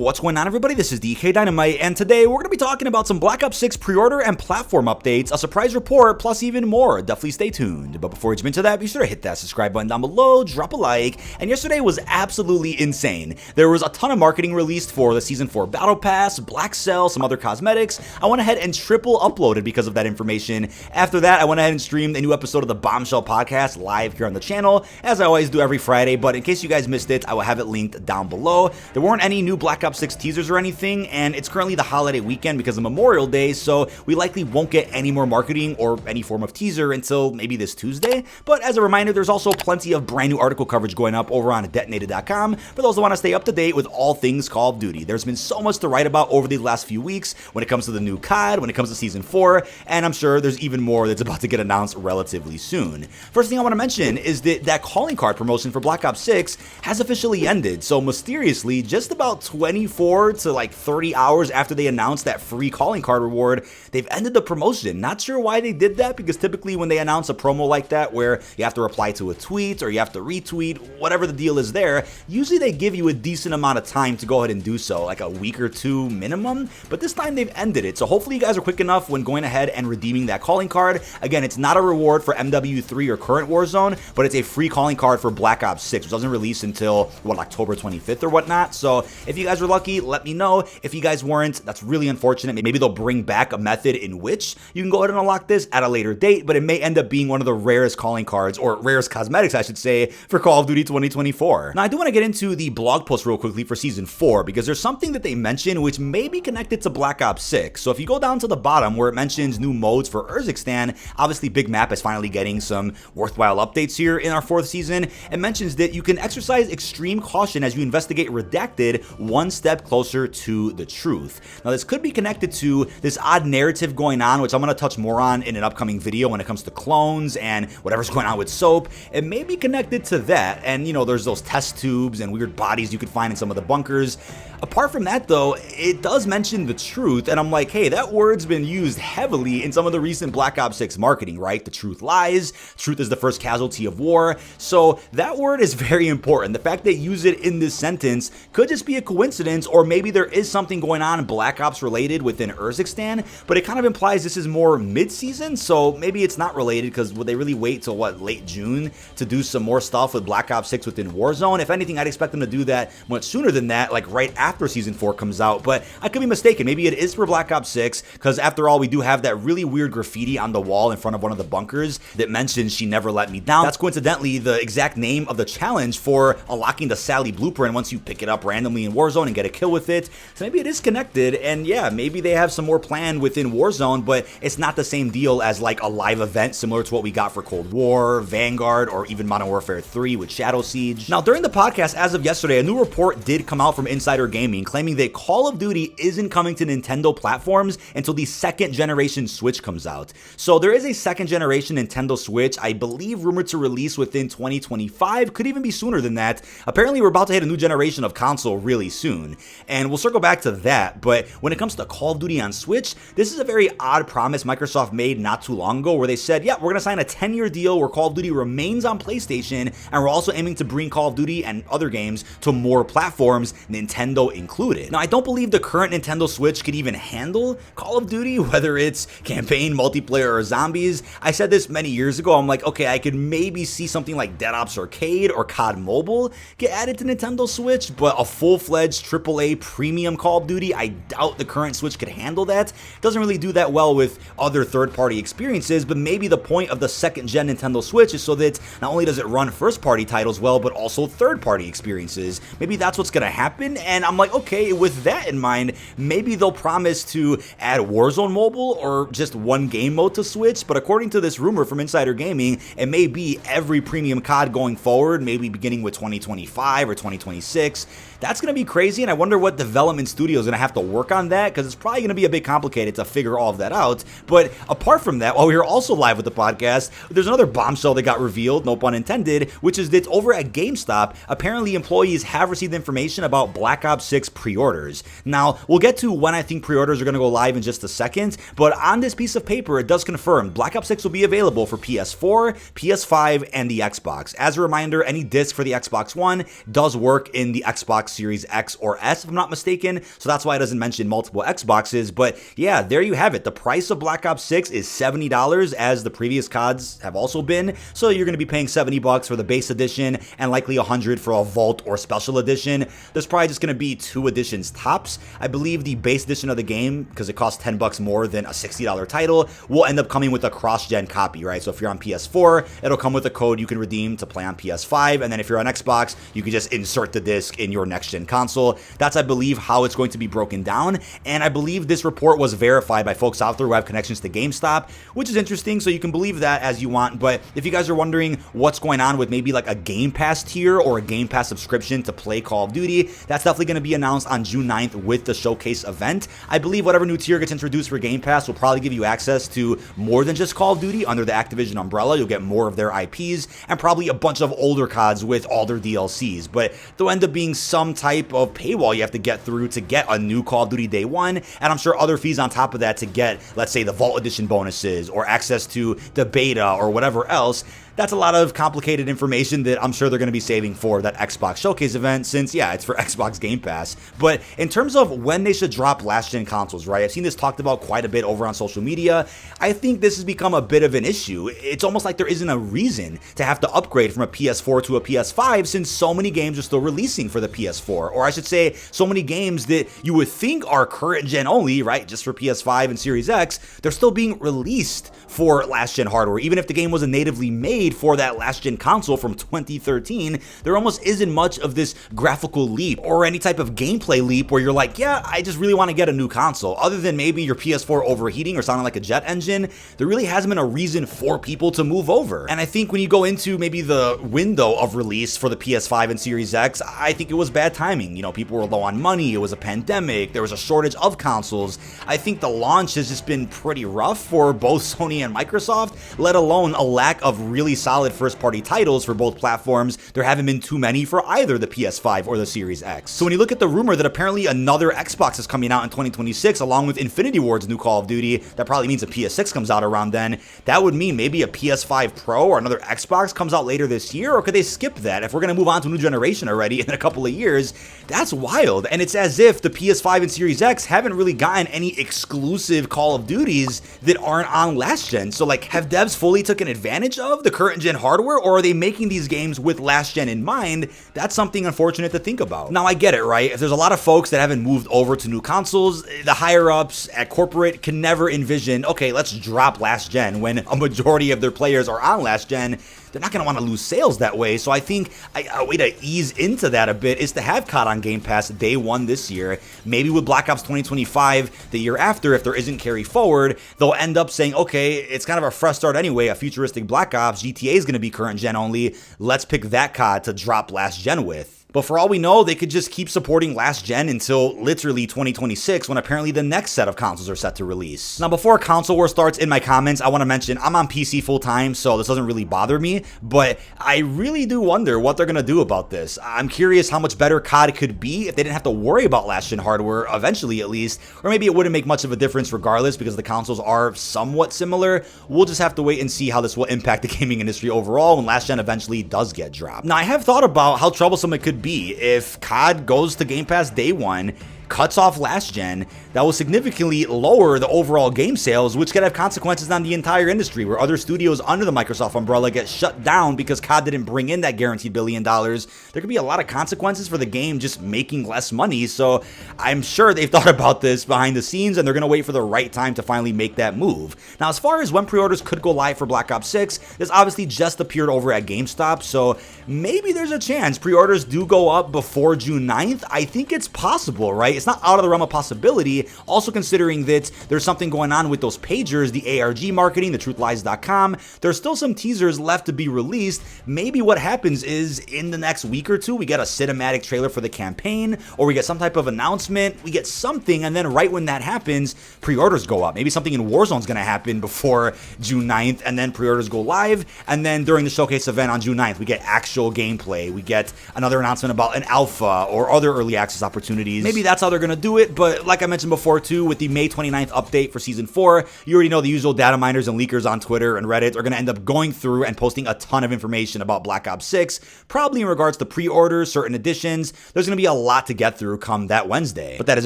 What's going on, everybody? This is dkdynamite, and today we're going to be talking about some Black Ops 6 pre-order and platform updates, a surprise report, plus even more. Definitely stay tuned. But before we jump into that, be sure to hit that subscribe button down below, drop a like, and yesterday was absolutely insane. There was a ton of marketing released for the Season 4 Battle Pass, Black Cell, some other cosmetics. I went ahead and triple uploaded because of that information. After that, I went ahead and streamed a new episode of the Bombshell podcast live here on the channel, as I always do every Friday, but in case you guys missed it, I will have it linked down below. There weren't any new Black Ops 6 teasers or anything, and it's currently the holiday weekend because of Memorial Day, so we likely won't get any more marketing or any form of teaser until maybe this Tuesday. But as a reminder, there's also plenty of brand new article coverage going up over on detonated.com for those that want to stay up to date with all things Call of Duty. There's been so much to write about over the last few weeks when it comes to the new COD, when it comes to Season 4, and I'm sure there's even more that's about to get announced relatively soon. First thing I want to mention is that calling card promotion for Black Ops 6 has officially ended. So mysteriously, just about 24 to like 30 hours after they announced that free calling card reward, they've ended the promotion. Not sure why they did that, because typically when they announce a promo like that where you have to reply to a tweet or you have to retweet, whatever the deal is there, usually they give you a decent amount of time to go ahead and do so, like a week or two minimum, but this time they've ended it. So hopefully you guys are quick enough when going ahead and redeeming that calling card. Again, it's not a reward for MW3 or current Warzone, but it's a free calling card for Black Ops 6, which doesn't release until, October 25th or whatnot. So if you guys were lucky, let me know. If you guys weren't, that's really unfortunate. Maybe they'll bring back a method in which you can go ahead and unlock this at a later date, but it may end up being one of the rarest calling cards, or rarest cosmetics, I should say, for Call of Duty 2024. Now, I do want to get into the blog post real quickly for Season 4, because there's something that they mention which may be connected to Black Ops 6. So if you go down to the bottom where it mentions new modes for Urzikstan, obviously Big Map is finally getting some worthwhile updates here in our 4th season. It mentions that you can exercise extreme caution as you investigate Redacted one step closer to the truth. Now, this could be connected to this odd narrative going on, which I'm going to touch more on in an upcoming video when it comes to clones and whatever's going on with Soap. It may be connected to that, and there's those test tubes and weird bodies you could find in some of the bunkers. Apart from that, though, it does mention the truth, and I'm like, hey, that word's been used heavily in some of the recent Black Ops 6 marketing, right? The truth lies, truth is the first casualty of war, so that word is very important. The fact they use it in this sentence could just be a coincidence, or maybe there is something going on in Black Ops related within Urzikstan, but it kind of implies this is more mid-season, so maybe it's not related, because would they really wait till, late June to do some more stuff with Black Ops 6 within Warzone? If anything, I'd expect them to do that much sooner than that, like right after Season 4 comes out, but I could be mistaken. Maybe it is for Black Ops 6, because after all, we do have that really weird graffiti on the wall in front of one of the bunkers that mentions "She never let me down." That's coincidentally the exact name of the challenge for unlocking the Sally blueprint once you pick it up randomly in Warzone and get a kill with it. So maybe it is connected, and yeah, maybe they have some more planned within Warzone, but it's not the same deal as like a live event similar to what we got for Cold War, Vanguard, or even Modern Warfare 3 with Shadow Siege. Now, during the podcast as of yesterday, a new report did come out from Insider Gaming claiming that Call of Duty isn't coming to Nintendo platforms until the 2nd generation Switch comes out. So there is a 2nd generation Nintendo Switch, I believe rumored to release within 2025, could even be sooner than that. Apparently we're about to hit a new generation of console really soon, and we'll circle back to that. But when it comes to Call of Duty on Switch, this is a very odd promise Microsoft made not too long ago, where they said, yeah, we're going to sign a 10-year deal where Call of Duty remains on PlayStation, and we're also aiming to bring Call of Duty and other games to more platforms, Nintendo included. Now, I don't believe the current Nintendo Switch could even handle Call of Duty, whether it's campaign, multiplayer, or zombies. I said this many years ago. I'm like, okay, I could maybe see something like Dead Ops Arcade or COD Mobile get added to Nintendo Switch, but a full-fledged AAA premium Call of Duty, I doubt the current Switch could handle that. It doesn't really do that well with other third-party experiences, but maybe the point of the 2nd-gen Nintendo Switch is so that not only does it run first-party titles well, but also third-party experiences. Maybe that's what's going to happen, and I'm like, okay, with that in mind, maybe they'll promise to add Warzone Mobile or just one game mode to Switch, but according to this rumor from Insider Gaming, it may be every premium COD going forward, maybe beginning with 2025 or 2026. That's going to be crazy, and I wonder what development studio is going to have to work on that, because it's probably going to be a bit complicated to figure all of that out. But apart from that, while we were also live with the podcast, there's another bombshell that got revealed, no pun intended, which is that over at GameStop, apparently employees have received information about Black Ops 6 pre-orders. Now, we'll get to when I think pre-orders are going to go live in just a second, but on this piece of paper, it does confirm Black Ops 6 will be available for PS4, PS5, and the Xbox. As a reminder, any disc for the Xbox One does work in the Xbox Series X or or S, if I'm not mistaken, so that's why it doesn't mention multiple Xboxes. But yeah, there you have it. The price of Black Ops 6 is $70, as the previous CODs have also been, so you're going to be paying $70 for the base edition and likely $100 for a Vault or Special Edition. There's probably just going to be 2 editions tops. I believe the base edition of the game, because it costs $10 more than a $60 title, will end up coming with a cross-gen copy, right? So if you're on PS4, it'll come with a code you can redeem to play on PS5, and then if you're on Xbox, you can just insert the disc in your next-gen console. That's, I believe, how it's going to be broken down, and I believe this report was verified by folks out there who have connections to GameStop, which is interesting, so you can believe that as you want. But if you guys are wondering what's going on with maybe like a Game Pass tier or a Game Pass subscription to play Call of Duty, that's definitely going to be announced on June 9th with the showcase event. I believe whatever new tier gets introduced for Game Pass will probably give you access to more than just Call of Duty under the Activision umbrella. You'll get more of their IPs and probably a bunch of older CODs with all their DLCs, but there'll end up being some type of paywall you have to get through to get a new Call of Duty Day 1, and I'm sure other fees on top of that to get, let's say, the Vault Edition bonuses or access to the beta or whatever else. That's a lot of complicated information that I'm sure they're going to be saving for that Xbox Showcase event, since, yeah, it's for Xbox Game Pass. But in terms of when they should drop last-gen consoles, right, I've seen this talked about quite a bit over on social media. I think this has become a bit of an issue. It's almost like there isn't a reason to have to upgrade from a PS4 to a PS5, since so many games are still releasing for the PS4. Or I should say, so many games that you would think are current-gen only, right, just for PS5 and Series X, they're still being released for last-gen hardware. Even if the game wasn't natively made for that last-gen console from 2013, there almost isn't much of this graphical leap or any type of gameplay leap where you're like, yeah, I just really want to get a new console. Other than maybe your PS4 overheating or sounding like a jet engine, there really hasn't been a reason for people to move over. And I think when you go into maybe the window of release for the PS5 and Series X, I think it was bad timing. You know, people were low on money, it was a pandemic, there was a shortage of consoles. I think the launch has just been pretty rough for both Sony and Microsoft, let alone a lack of really solid first-party titles for both platforms. There haven't been too many for either the PS5 or the Series X. So when you look at the rumor that apparently another Xbox is coming out in 2026 along with Infinity Ward's new Call of Duty, that probably means a PS6 comes out around then. That would mean maybe a PS5 Pro or another Xbox comes out later this year, or could they skip that? If we're going to move on to a new generation already in a couple of years, that's wild. And it's as if the PS5 and Series X haven't really gotten any exclusive Call of Duties that aren't on last gen. So like, have devs fully taken advantage of the current gen hardware, or are they making these games with last gen in mind? That's something unfortunate to think about. Now I get it, right? If there's a lot of folks that haven't moved over to new consoles, the higher ups at corporate can never envision, okay, let's drop last gen when a majority of their players are on last gen. They're not going to want to lose sales that way. So I think a way to ease into that a bit is to have COD on Game Pass day 1 this year. Maybe with Black Ops 2025 the year after, if there isn't carry forward, they'll end up saying, okay, it's kind of a fresh start anyway, a futuristic Black Ops, GTA is going to be current gen only, let's pick that COD to drop last gen with. But for all we know, they could just keep supporting last gen until literally 2026, when apparently the next set of consoles are set to release. Now, before console war starts, in my comments, I want to mention I'm on PC full time, so this doesn't really bother me, but I really do wonder what they're going to do about this. I'm curious how much better COD could be if they didn't have to worry about last gen hardware, eventually at least, or maybe it wouldn't make much of a difference regardless because the consoles are somewhat similar. We'll just have to wait and see how this will impact the gaming industry overall when last gen eventually does get dropped. Now, I have thought about how troublesome it could be if COD goes to Game Pass day 1, cuts off last gen. That will significantly lower the overall game sales, which could have consequences on the entire industry, where other studios under the Microsoft umbrella get shut down because COD didn't bring in that guaranteed $1 billion. There could be a lot of consequences for the game just making less money, so I'm sure they've thought about this behind the scenes, and they're going to wait for the right time to finally make that move. Now, as far as when pre-orders could go live for Black Ops 6, this obviously just appeared over at GameStop, so maybe there's a chance pre-orders do go up before June 9th. I think it's possible, right? It's not out of the realm of possibility, also considering that there's something going on with those pagers, the ARG marketing, the truthlies.com. There's still some teasers left to be released. Maybe what happens is in the next week or two, we get a cinematic trailer for the campaign, or we get some type of announcement, we get something, and then right when that happens, pre-orders go up. Maybe something in Warzone's going to happen before June 9th, and then pre-orders go live, and then during the showcase event on June 9th, we get actual gameplay. We get another announcement about an alpha or other early access opportunities. Maybe that's how they're gonna do it, but like I mentioned before too, with the May 29th update for Season 4, you already know the usual data miners and leakers on Twitter and Reddit are gonna end up going through and posting a ton of information about Black Ops 6, probably in regards to pre-orders, certain editions. There's gonna be a lot to get through come that Wednesday. But that is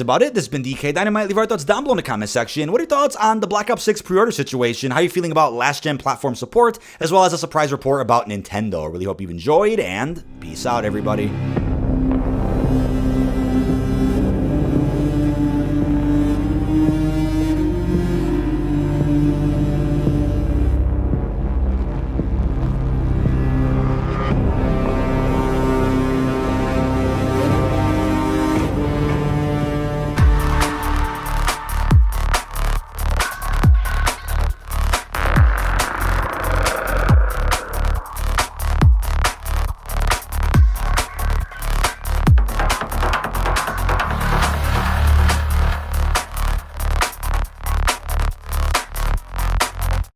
about it. This has been dkdynamite. Leave our thoughts down below in the comment section. What are your thoughts on the Black Ops 6 pre-order situation? How are you feeling about last-gen platform support, as well as a surprise report about Nintendo? I really hope you've enjoyed, and peace out, everybody.